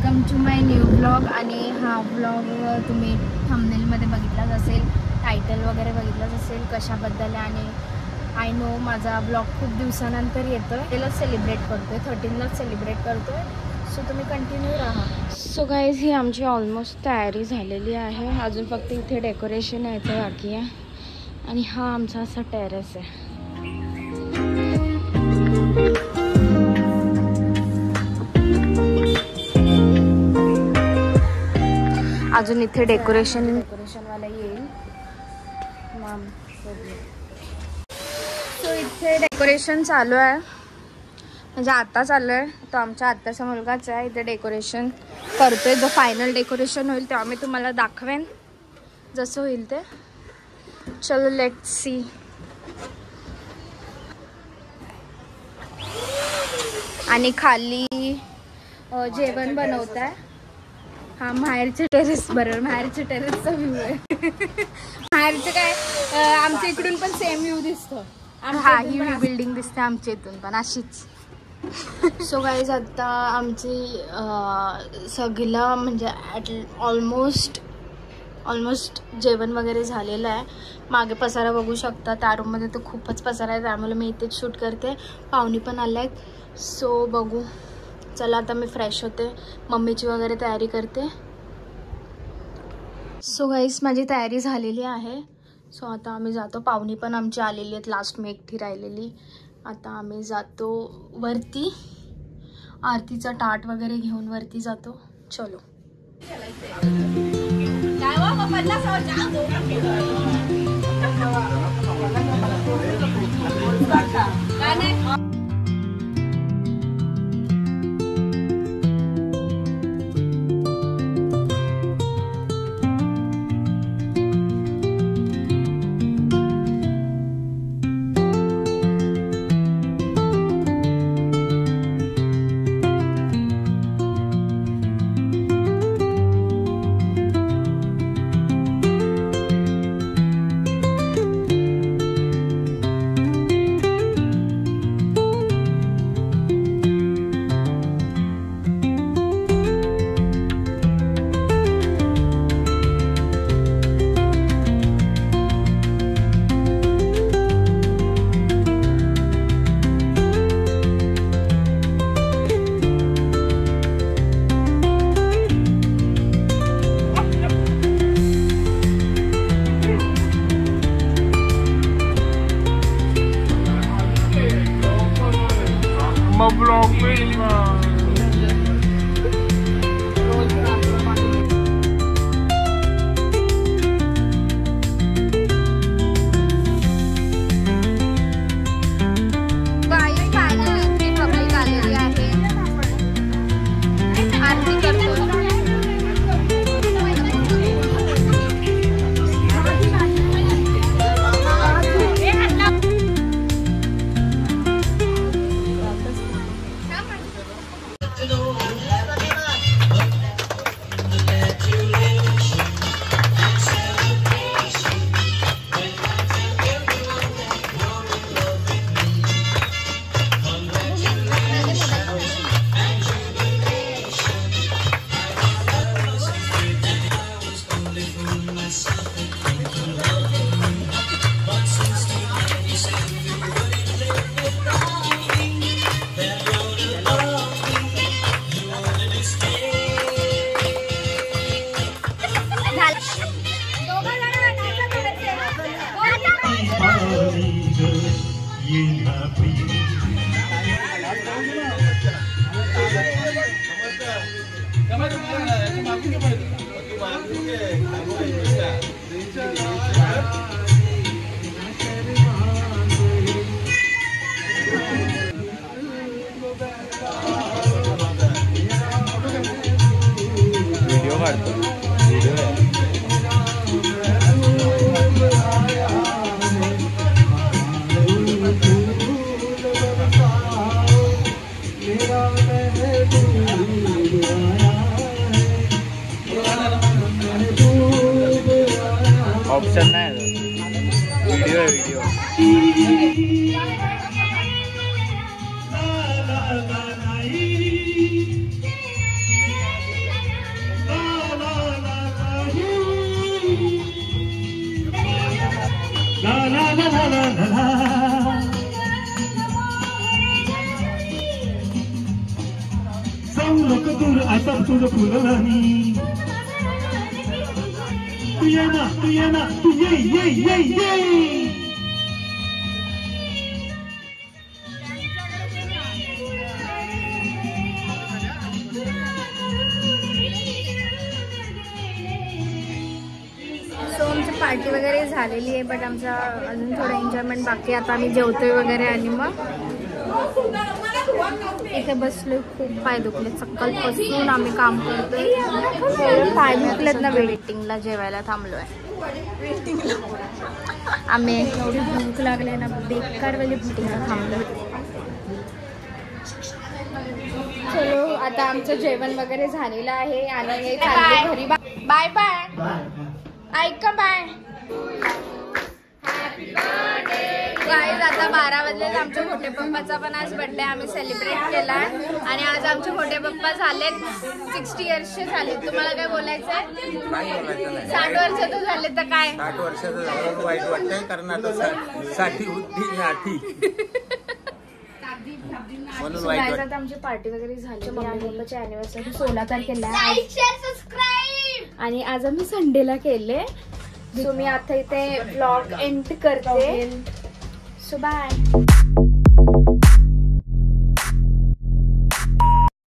Welcome to my new blog. आणि हा blog तुम्ही थंबनेलमध्ये बघितलाच असेल, टायटल वगैरे बघितलाच असेल कशाबद्दल आहे। आणि आय नो माझा ब्लॉग खूप दिवसानंतर येतो आहे, त्याला सेलिब्रेट करतो आहे, 13लाच सेलिब्रेट करतो आहे। सो तुम्ही कंटिन्यू राहा। सो गाईज ही आमची ऑलमोस्ट तयारी झालेली आहे, अजून फक्त इथे डेकोरेशन यायचं बाकी आहे। आणि हा आमचा असा टेरेस आहे। अजून इथे डेकोरेशनवाला येईल। सो इथे डेकोरेशन चालू आहे, म्हणजे आता चालू आहे। तो आमच्या आत्याचा मुलगाच आहे, इथे डेकोरेशन करतोय। जो फायनल डेकोरेशन होईल तेव्हा मी तुम्हाला दाखवेन जसं होईल ते। चलो लेट्स सी। आणि खाली जेवण बनवत आहे। हा माहेरचे टेरेस, बरोबर माहेरचे टेरेसचा व्ह्यू आहे। माहेरचे काय आमच्या इकडून पण सेम व्ह्यू दिसतो। हा ही बिल्डिंग दिसते आमच्या इथून पण अशीच। सो गाईज आता आमची सगळं म्हणजे ऑलमोस्ट जेवण वगैरे झालेलं आहे। मागे पसारा बघू शकता, त्या रूममध्ये तर खूपच पसारा आहे, त्यामुळे मी इथेच शूट करते। पाहुणे पण आले आहेत, सो बघू। चला आता मी फ्रेश होते, मम्मीची वगैरे तयारी करते। सो गाईस माझी तयारी झालेली आहे। सो आता आम्ही जातो, पाहुणी पण आमची आलेली आहेत, लास्ट मी एकटी राहिलेली। आता आम्ही जातो वरती, आरतीचा ताट वगैरे घेऊन वरती जातो। चलो ऑप्शन नाही, व्हिडिओ आहे व्हिडिओ। जाऊ नको दूर आता तुझं फुलं नाही तू ये ना तू ये पार्टी वगैरे झालेली आहे बट आमचा अजून थोडं एन्जॉयमेंट बाकी. आता आम्ही जेवतोय वगैरे आणि मग इथे बसलोय. खूप पाय दुखले सकाळपासून आम्ही काम करतोय. पाय दुखलेत ना. वेटिंगला जेवायला थांबलोय. आम्ही एवढी भूक लागले ना बेकार वेळी वेटिंगला थांबलोय. चलो आता आमचं जेवण वगैरे झालेलं आहे आणि चालले घरी. बाय बाय ऐका बाय. गाईज आता 12 वाजले. आमच्या मोठे पप्पाचा पण आज बर्थडे आम्ही सेलिब्रेट केला आणि आज आमचे मोठे पप्पा झालेत 60 इयर्सचे झाले. तुम्हाला काय बोलायचंय? 60 वर्षाचं झाले तर काय 60 वर्षाचं झालं वाईट वाटतंय कारण आता 60 होती नाठी म्हणून वाईट वाटतं. आमची पार्टी वगैरे झाली. मम्मी पप्पाची अॅनिव्हर्सरी 16 तारखेला आणि आज आम्ही संडेला केले. सो मी आता इथे ब्लॉग एंड करते. So bye.